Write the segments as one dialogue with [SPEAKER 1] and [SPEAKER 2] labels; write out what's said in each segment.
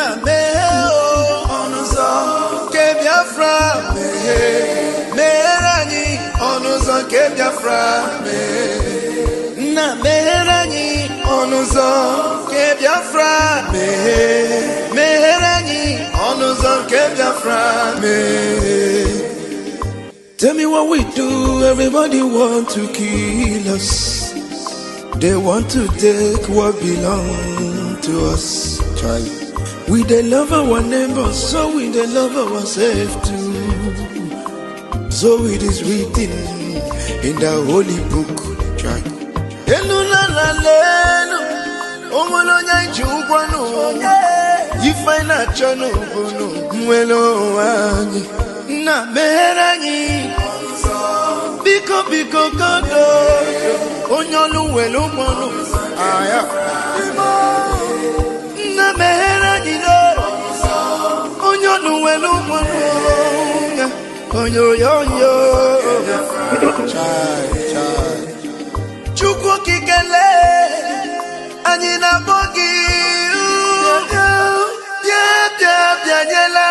[SPEAKER 1] na meo onuzo ke Biafra meherani onuzo ke Biafra na meherani onuzo ke Biafra meherani onuzo ke Biafra Tell me what we do, everybody want to kill us. They want to take what belongs to us. We they love our neighbors, so we they love ourselves too. So it is written in the holy book. You find a channel, na meherani biko kodo onyolu welu monu aya na meherani do onyolu welu monu onyo chai chukwu kikele anyị na bogi bia nyela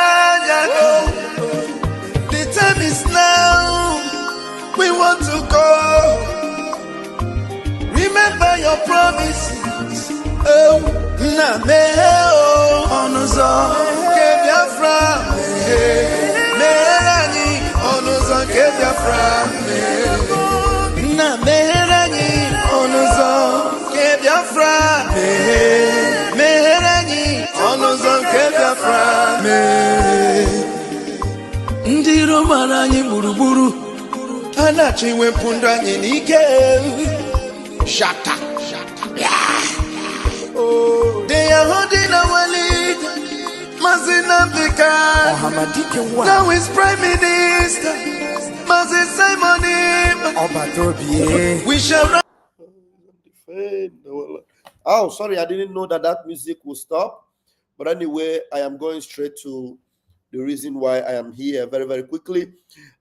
[SPEAKER 1] time is now. We want to go. Remember your promises. Oh, na meo onuzo ke Biafra meherani onuzo ke Biafra na meherani onuzo ke Biafra meherani onuzo ke Biafra Ndi romara anyị gburugburu anachi wepụ ndụ anyị n'ike shaka they are holding our lead Mazinambika now is Prime Minister Mazin Simon we shall Oh, sorry, I didn't know that music will stop. But anyway, I am going straight to the reason why I am here very, very quickly.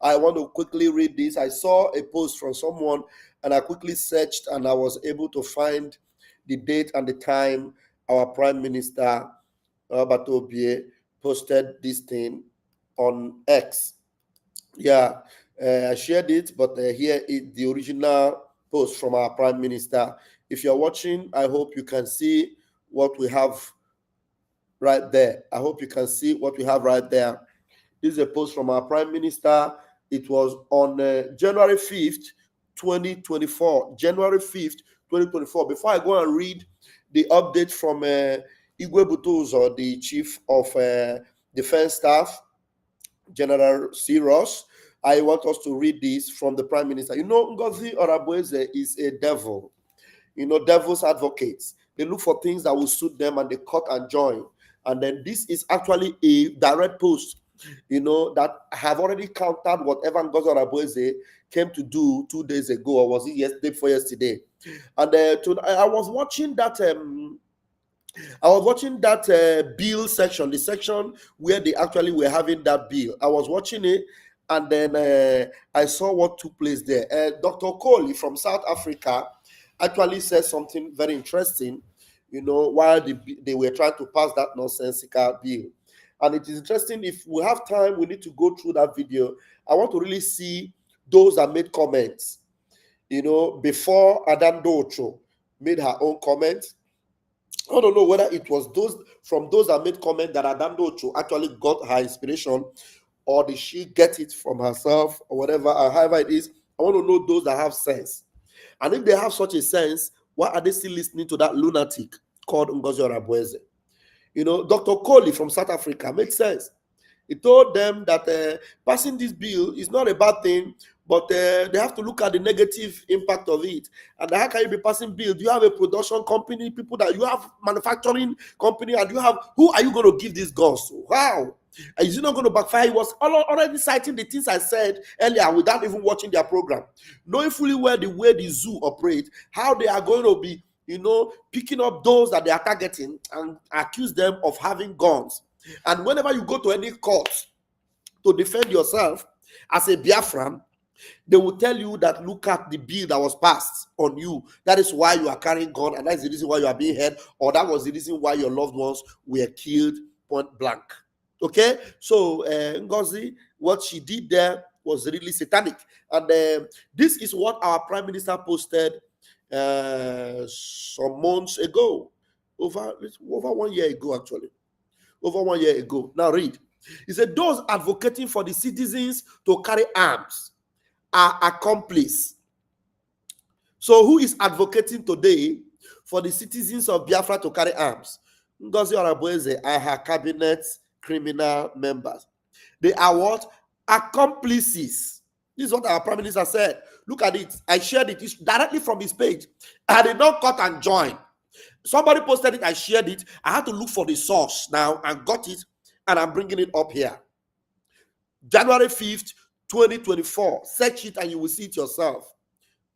[SPEAKER 1] I want to quickly read this. I saw a post from someone and I quickly searched and I was able to find the date and the time our Prime Minister Batobie posted this thing on X. Yeah, I shared it, but here is the original post from our Prime Minister. If you're watching, I hope you can see what we have right there. I hope you can see what we have right there. This is a post from our Prime Minister. It was on January 5th, 2024. January 5th, 2024. Before I go and read the update from Igwe Butuzo, the Chief of Defense Staff, General C. Ross, I want us to read this from the Prime Minister. You know, Ngozi Orabueze is a devil. You know, devil's advocates. They look for things that will suit them and they cut and join. And then this is actually a direct post, you know, that have already countered whatever Ngozi Orabueze came to do 2 days ago, or was it yesterday before yesterday? And I was watching that. I was watching that bill section, the section where they actually were having that bill. I was watching it, and then I saw what took place there. Dr. Kohli from South Africa actually said something very interesting, you know, while they were trying to pass that nonsensical bill. And it is interesting. If we have time, we need to go through that video. I want to really see those that made comments, you know, before Adam Docho made her own comments. I don't know whether it was those that made comment that Adam Docho actually got her inspiration, or did she get it from herself, or whatever, or however it is. I want to know those that have sense. And if they have such a sense, why are they still listening to that lunatic called Ngozi Orabueze? You know, Dr. Kohli from South Africa makes sense. He told them that passing this bill is not a bad thing, but they have to look at the negative impact of it. And how can you be passing bill? Do you have a production company, people that you have manufacturing company, and you have, who are you going to give these guns to? How? Is it not going to backfire? He was already citing the things I said earlier without even watching their program, knowing fully well the way the zoo operates, how they are going to be, you know, picking up those that they are targeting and accuse them of having guns. And whenever you go to any court to defend yourself as a Biafran, they will tell you that look at the bill that was passed on you. That is why you are carrying gun, and that is the reason why you are being held, or that was the reason why your loved ones were killed point blank. Okay, so Ngozi, what she did there was really satanic. And this is what our Prime Minister posted some months ago, over 1 year ago, actually. Over 1 year ago. Now read. He said, those advocating for the citizens to carry arms are accomplices. So who is advocating today for the citizens of Biafra to carry arms? Ngozi Orabueze and her cabinet criminal members. They are what? Accomplices. This is what our Prime Minister said. Look at it. I shared it. It's directly from his page. I did not cut and join. Somebody posted it. I shared it. I had to look for the source now and got it. And I'm bringing it up here. January 5th, 2024. Search it and you will see it yourself.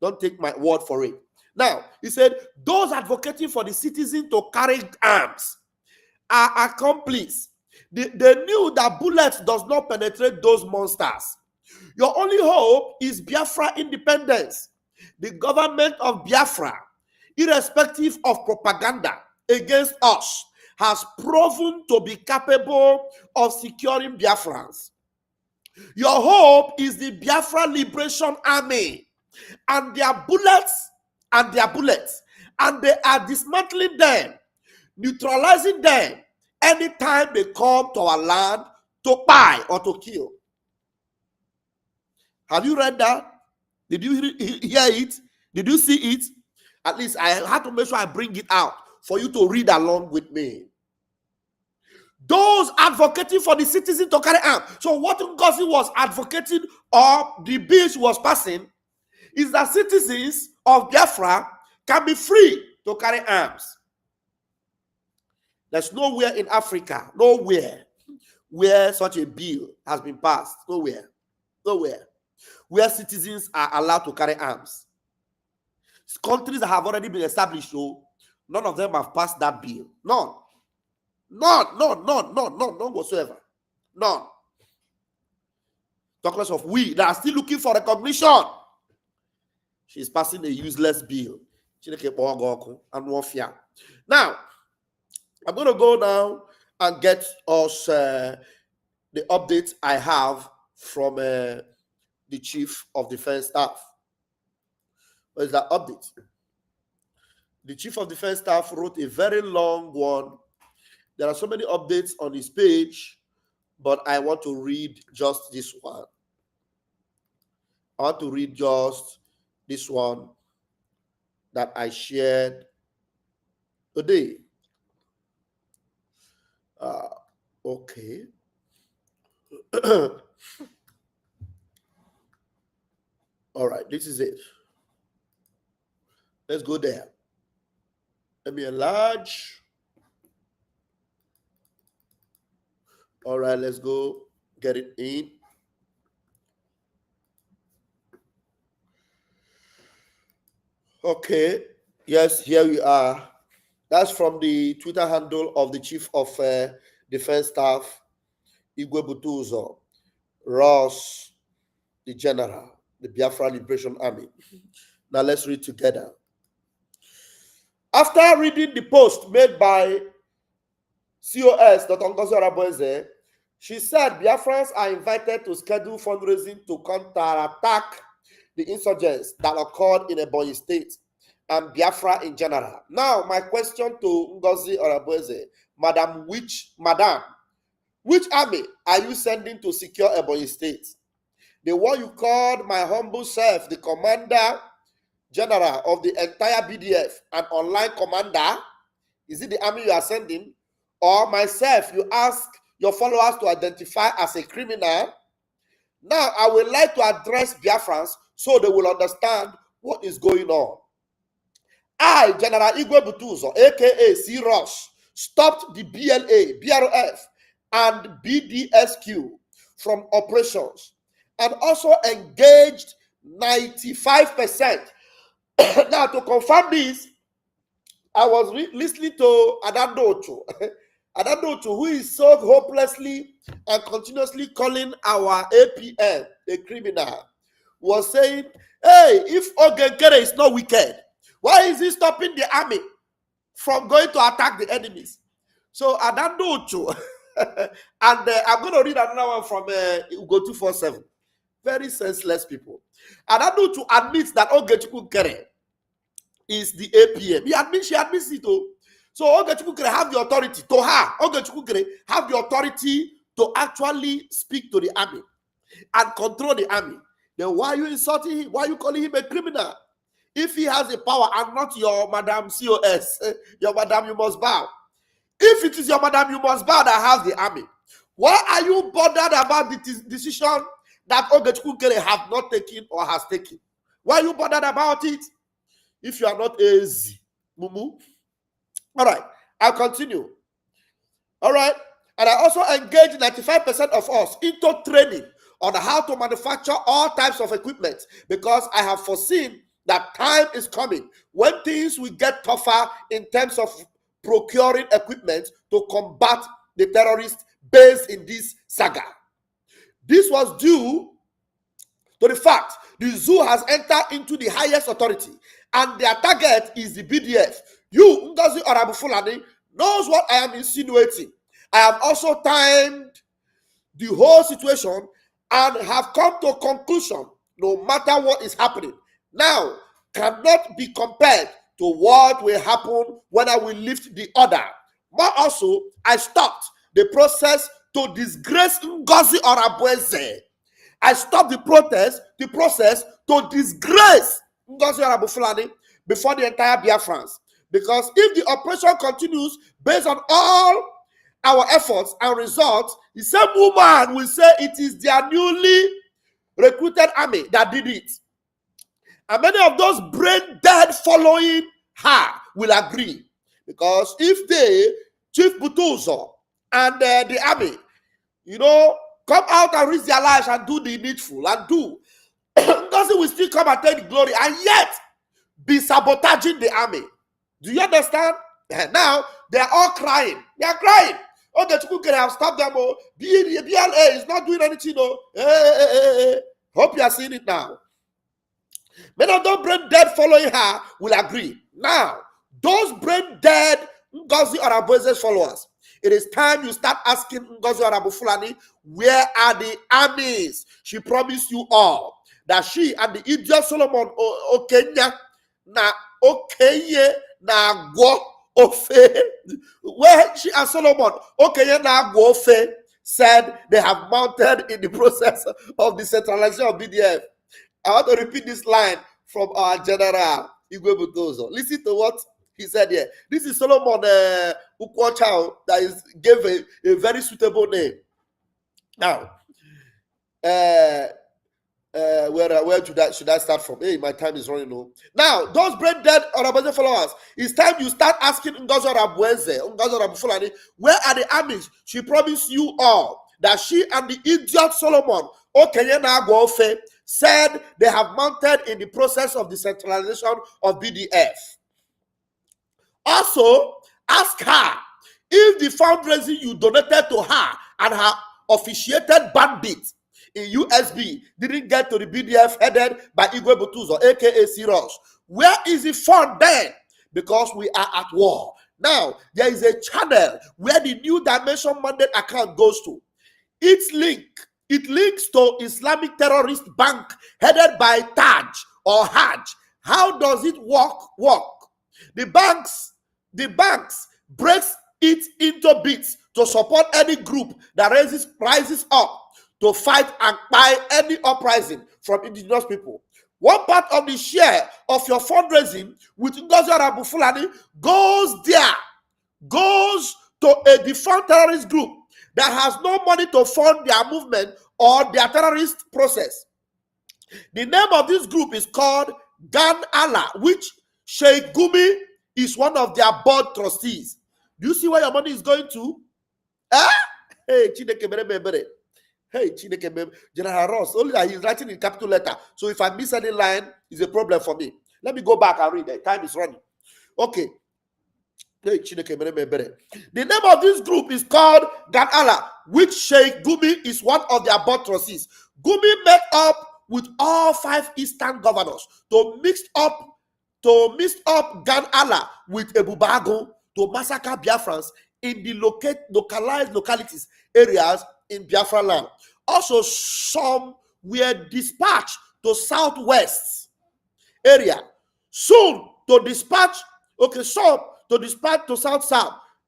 [SPEAKER 1] Don't take my word for it. Now, he said, those advocating for the citizen to carry arms are accomplices. They knew that bullets does not penetrate those monsters. Your only hope is Biafra independence. The government of Biafra, irrespective of propaganda against us, has proven to be capable of securing Biafrans. Your hope is the Biafra Liberation Army and their bullets, and they are dismantling them, neutralizing them anytime they come to our land to buy or to kill. Have you read that? Did you hear it? Did you see it? At least I had to make sure I bring it out for you to read along with me. Those advocating for the citizen to carry arms. So what Ngozi was advocating, or the bill she was passing, is that citizens of Biafra can be free to carry arms. There's nowhere in Africa, nowhere, where such a bill has been passed. Nowhere. Where citizens are allowed to carry arms. Countries that have already been established, so none of them have passed that bill. None whatsoever. None. Talk less of we that are still looking for recognition. She's passing a useless bill. Now, I'm going to go now and get us the updates I have from the Chief of Defense Staff. What is that update? The Chief of Defense Staff wrote a very long one. There are so many updates on his page, but I want to read just this one. I want to read just this one that I shared today. Okay. All right, this is it. Let's go there. Let me enlarge. All right, let's go get it in. Okay, yes, here we are. That's from the Twitter handle of the Chief of Defense Staff, Igwe Butuzo, Ross, the General, the Biafra Liberation Army. Now let's read together. After reading the post made by COS, Dr. Ngozi Orabueze, she said Biafrans are invited to schedule fundraising to counterattack the insurgents that occurred in Ebonyi State and Biafra in general. Now, my question to Ngozi Orabueze, Madam, which army are you sending to secure Ebonyi State? The one you called my humble self, the Commander General of the entire BDF, an online commander? Is it the army you are sending? Or myself, you ask your followers to identify as a criminal? Now, I would like to address Biafrans so they will understand what is going on. I, General Igwe Butuzo, aka C. Ross, stopped the BLA, BRF, and BDSQ from operations and also engaged 95%. Now, to confirm this, I was listening to Adandocho, who is so hopelessly and continuously calling our APM a criminal, was saying, hey, if Ogenkere is not wicked, why is he stopping the army from going to attack the enemies? So Adandocho And I'm going to read another one from Ugo 247. Very senseless people. And I need to admit that Ogechukwu Kere is the APM. She admits it too. So Ogechukwu Kere have the authority to her. Ogechukwu Kere have the authority to actually speak to the army and control the army. Then why are you insulting him? Why are you calling him a criminal? If he has a power and not your Madam COS, your Madam, you must bow. If it is your Madam, you must bow that has the army. Why are you bothered about the decision that Ogechukwu Kere have not taken or has taken? Why are you bothered about it? If you are not easy, Mumu. All right, I'll continue. All right, and I also engage 95% of us into training on how to manufacture all types of equipment, because I have foreseen that time is coming when things will get tougher in terms of procuring equipment to combat the terrorists based in this saga. This was due to the fact the zoo has entered into the highest authority and their target is the BDF. You, Ngozi Orabufulani, knows what I am insinuating. I have also timed the whole situation and have come to a conclusion, no matter what is happening now, cannot be compared to what will happen when I will lift the order. But also, I stopped the process to disgrace Ngozi Orabweze. I stopped the process to disgrace Ngozi Orabufulani before the entire Biafrans. Because if the operation continues based on all our efforts and results, the same woman will say it is their newly recruited army that did it. And many of those brain dead following her will agree. Because if they, Chief Butuzo and the army, come out and risk their lives and do the needful and do, Ngozi will still come and take the glory and yet be sabotaging the army. Do you understand? Now, they are all crying. They are crying. Oh, the Chukwu Kere have stopped them. Oh, BLA is not doing anything. Oh, hope you are seeing it now. Many of those brain dead following her will agree. Now, those brain dead Ngozi Orabweze's followers, it is time you start asking Ngozi Orabufulani, where are the armies she promised you all? That she and the idiot Solomon Okenya na Okenye na Gwo Ofe, where she and Solomon Okenye na Gwo Ofe said they have mounted in the process of the centralization of BDF. I want to repeat this line from our general, Igwe Butuzo. Listen to what he said here. This is Solomon Ukwochao that gave a very suitable name. Now, where should I start from? Hey, my time is running low. Now, those brain dead Orabweze followers, it's time you start asking Ngozi Orabufulani, where are the armies she promised you all that she and the idiot Solomon Okenye na Gwo Ofe said they have mounted in the process of the centralization of BDF. Also, ask her if the fundraising you donated to her and her officiated bandits in USB didn't get to the BDF headed by Igwe Butuzo, aka C-Rush. Where is the fund then? Because we are at war. Now, there is a channel where the New Dimension Mandate account goes to. It links to Islamic terrorist bank headed by Taj or Hajj. How does it work? The banks breaks it into bits to support any group that rises up to fight and buy any uprising from indigenous people. One part of the share of your fundraising with Ngozi Orabufulani goes to a defunct terrorist group that has no money to fund their movement or their terrorist process. The name of this group is called Gan Allah, which Sheikh Gumi is one of their board trustees. Do you see where your money is going to? Hey, Chineke mere. Hey, Chineke mere. General Ross, only that he's writing in capital letter. So if I miss any line, it's a problem for me. Let me go back and read it. Time is running. Okay. Hey, Chineke mere. The name of this group is called Gan Allah, which Sheikh Gumi is one of their board trustees. Gumi met up with all 5 Eastern governors to mix up Gan Allah with Ebubago to massacre Biafrans in the localized localities areas in Biafra land. Also, some were dispatched to southwest area. Soon to dispatch, some to dispatch to south.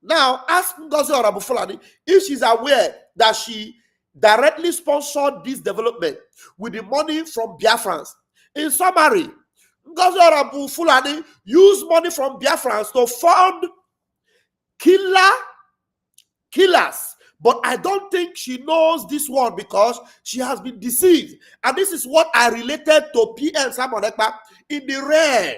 [SPEAKER 1] Now, ask Ngozi Orabufulani if she's aware that she directly sponsored this development with the money from Biafrans. In summary, Ngozi Orabufulani used money from Biafrans to fund killers. But I don't think she knows this one because she has been deceived. And this is what I related to PM Simon Ekpa in the rain.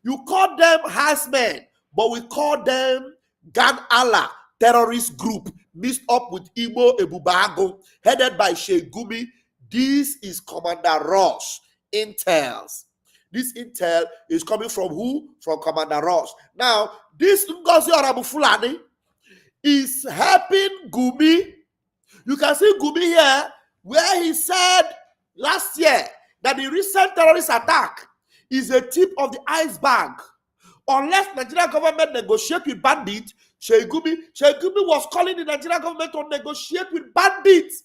[SPEAKER 1] You call them herdsmen, but we call them Gan Allah terrorist group mixed up with Igbo Ebubago, headed by Sheikh Gumi. This is Commander Ross Intels. This intel is coming from who? From Commander Ross. Now, this Ngozi Orabufulani is helping Gumi. You can see Gumi here, where he said last year that the recent terrorist attack is a tip of the iceberg. Unless Nigerian government negotiate with bandits, Sheikh Gumi was calling the Nigerian government to negotiate with bandits.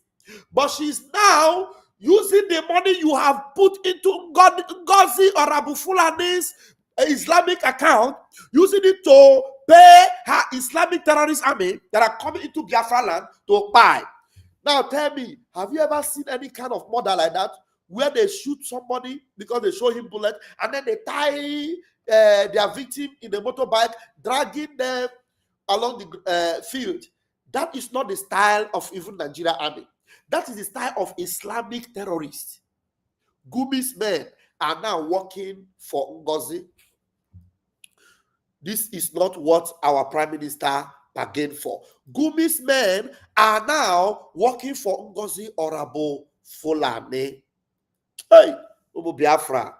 [SPEAKER 1] But she's now using the money you have put into Ngozi Orabufulani's Islamic account, using it to pay her Islamic terrorist army that are coming into Biafra land to buy. Now tell me, have you ever seen any kind of murder like that, where they shoot somebody because they show him bullet, and then they tie their victim in a motorbike, dragging them along the field? That is not the style of even Nigeria army. That is the style of Islamic terrorists. Gumi's men are now working for Ngozi. This is not what our prime minister bargained for. Gumi's men are now working for Ngozi Orabufulani. Hey, Biafra,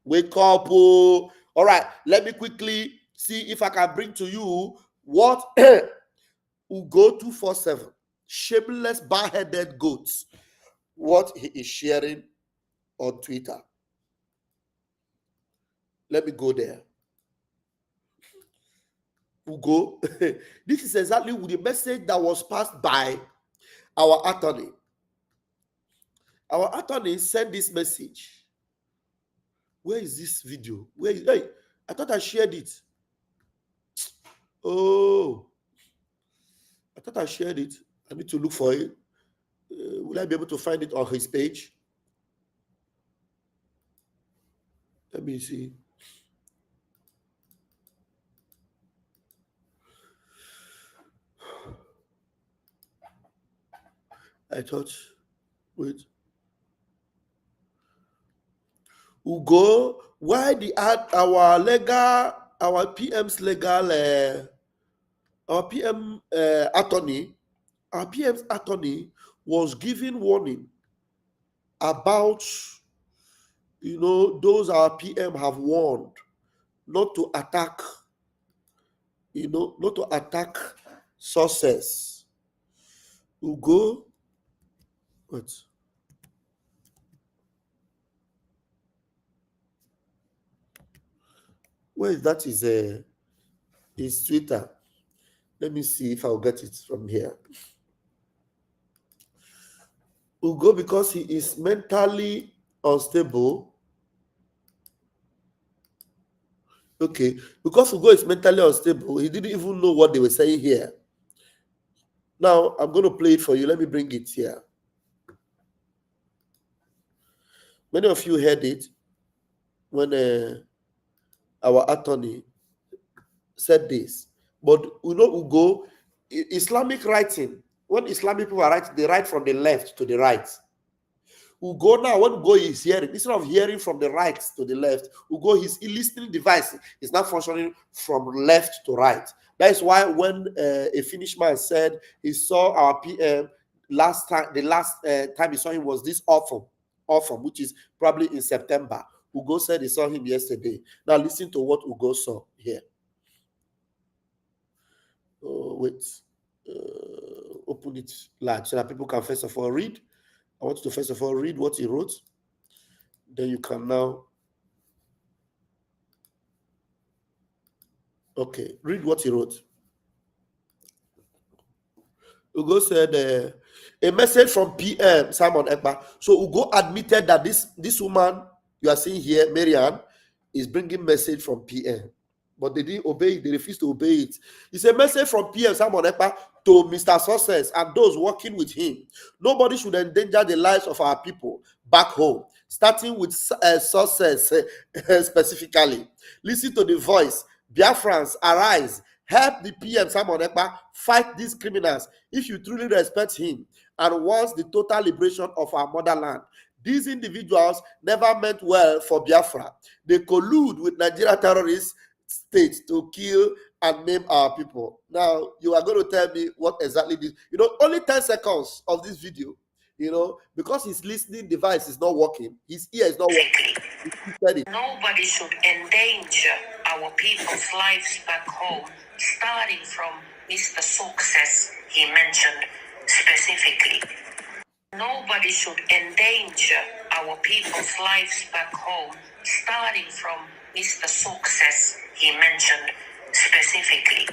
[SPEAKER 1] wake up. All right, let me quickly see if I can bring to you what Ugo 247, shameless bar-headed goats, what he is sharing on Twitter. Let me go there. Ugo, this is exactly the message that was passed by our attorney. Our attorney sent this message. Where is this video? Hey, I thought I shared it. Oh, I thought I shared it. I need to look for it. Will I be able to find it on his page? Let me see. I thought, wait. Ugo, why our PM's attorney was giving warning about, those our PM have warned not to attack, not to attack sources. Ugo, what? Where is that? Is Twitter. Let me see if I'll get it from here. Ugo, because he is mentally unstable. Okay, because Ugo is mentally unstable, he didn't even know what they were saying here. Now, I'm going to play it for you. Let me bring it here. Many of you heard it when our attorney said this. But Ugo, Islamic writing, when Islamic people are writing, they write from the left to the right. Ugo now, when Ugo is hearing, instead of hearing from the right to the left, Ugo, his listening device is not functioning from left to right. That is why when a Finnish man said he saw our PM the last time he saw him was this autumn, which is probably in September. Ugo said he saw him yesterday. Now listen to what Ugo saw here. Wait, open it large so that people can first of all read. I want you to first of all read what he wrote. Then you can now. Okay, read what he wrote. Ugo said a message from PM Simon Ekpa. So Ugo admitted that this woman you are seeing here, Marianne, is bringing message from PM, but they didn't obey it. They refused to obey it. It's a message from PM Simon Ekpa to Mr. Success and those working with him. Nobody should endanger the lives of our people back home, starting with Success specifically. Listen to the voice. Biafrans, arise. Help the PM Simon Ekpa fight these criminals if you truly respect him and wants the total liberation of our motherland. These individuals never meant well for Biafra. They collude with Nigeria terrorist states to kill and maim our people. Now, you are going to tell me what exactly this, only 10 seconds of this video, because his listening device is not working, his ear is not working.
[SPEAKER 2] Nobody should endanger our people's lives back home, starting from Mr. Success, he mentioned specifically. Nobody should endanger our people's lives back home, starting from Mr. Success, he mentioned specifically.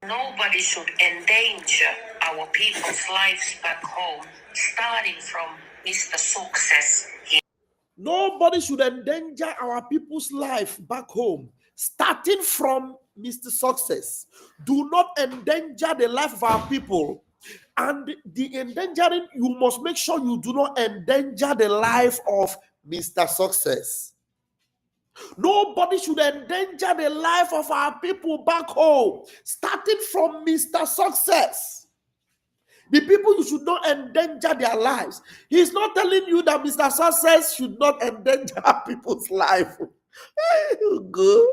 [SPEAKER 2] Nobody should endanger our people's lives back home, starting from Mr. Success.
[SPEAKER 1] Nobody should endanger our people's life back home, starting from Mr. Success. Do not endanger the life of our people. And the endangering, you must make sure you do not endanger the life of Mr. Success. Nobody should endanger the life of our people back home, starting from Mr. Success. The people, you should not endanger their lives. He's not telling you that Mr. Success should not endanger people's life. Ugo.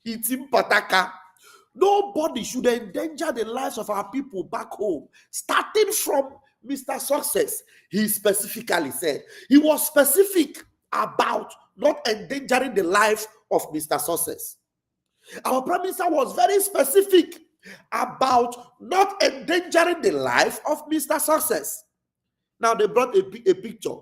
[SPEAKER 1] It's in Pataka. Nobody should endanger the lives of our people back home, starting from Mr. Success. He specifically said, he was specific about not endangering the life of Mr. Success. Our Prime Minister was very specific about not endangering the life of Mr. Success. Now they brought a picture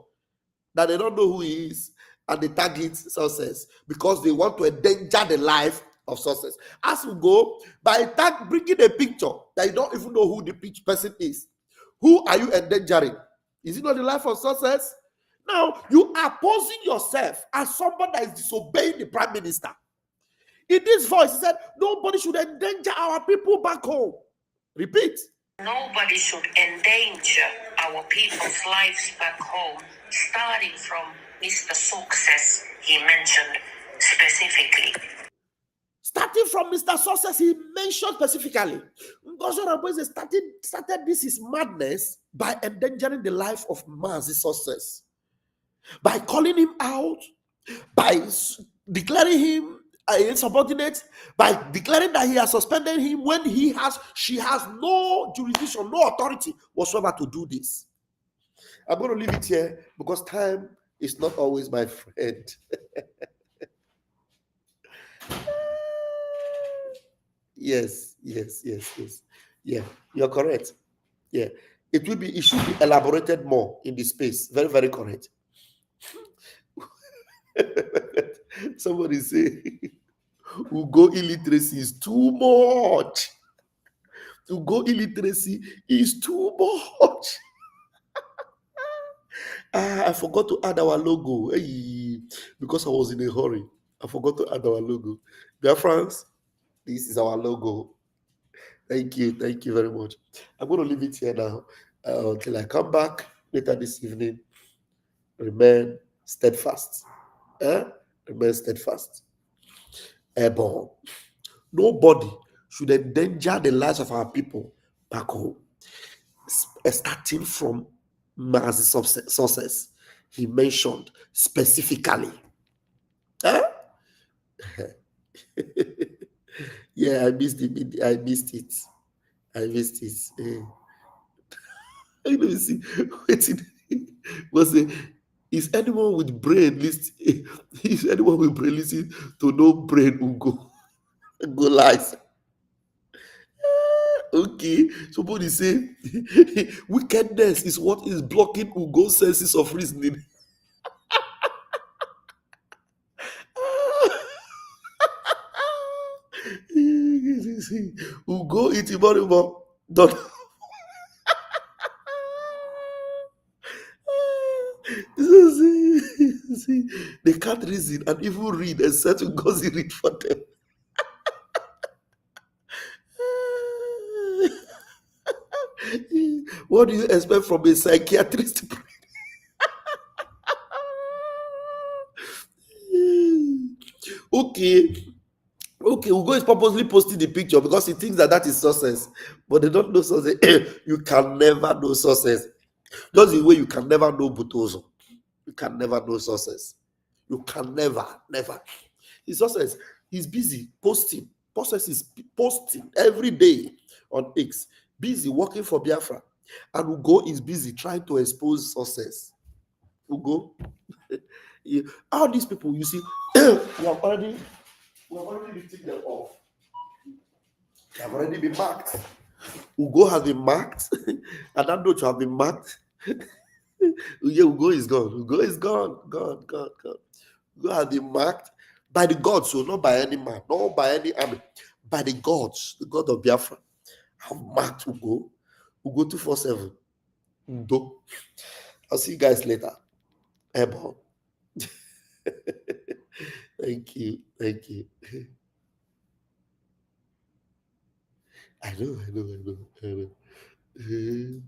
[SPEAKER 1] that they don't know who he is, and they tag it Success because they want to endanger the life of Success. As we go, by bringing a picture that you don't even know who the person is, who are you endangering? Is it not the life of Success? Now you are posing yourself as somebody that is disobeying the Prime Minister. In this voice, he said, nobody should endanger our people back home. Repeat.
[SPEAKER 2] Nobody should endanger our people's lives back home, starting from Mr. Success, he mentioned specifically.
[SPEAKER 1] Starting from Mr. Success, he mentioned specifically. Ngozi started this is madness by endangering the life of Mazi Success. By calling him out, by declaring him insubordinate, by declaring that he has suspended him when she has no jurisdiction, no authority whatsoever to do this. I'm going to leave it here because time is not always my friend. Yes. Yeah, you're correct. Yeah, it should be elaborated more in this space. Very, very correct. Somebody say Ugo illiteracy is too much. Ugo illiteracy is too much. I forgot to add our logo. Hey, because I was in a hurry. I forgot to add our logo. Dear friends, this is our logo. Thank you very much. I'm going to leave it here now until I come back later this evening. Remain steadfast. Remain steadfast. Airborne. Nobody should endanger the lives of our people back home. Starting from Mazi Success, he mentioned specifically. Yeah, I missed it. Let me see. Wait, is anyone with brain listening? Is anyone with brain listening to no brain who go lies? Okay, somebody say wickedness is what is blocking Ugo's senses of reasoning. Ugo Itiboribo. Don't. See, they can't reason and even read except Ngozi read for them. What do you expect from a psychiatrist? Okay, Ugo is purposely posting the picture because he thinks that that is success, but they don't know success. You can never know success. Just the way you can never know Butuzo. You can never know success. You can never. His success, he's busy posting. Process is posting every day on X. Busy working for Biafra. And Ugo is busy trying to expose success. Ugo, all these people, you see, we have already written them off. They have already been marked. Ugo has been marked. And that note have been marked. Yeah, Ugo is gone. Ugo is gone. Gone. Ugo has been marked by the gods, so not by any man, not by any army, by the gods, the God of Biafra have marked Ugo. Ugo 247. Ugo. I'll see you guys later. Ebo. Thank you. I know.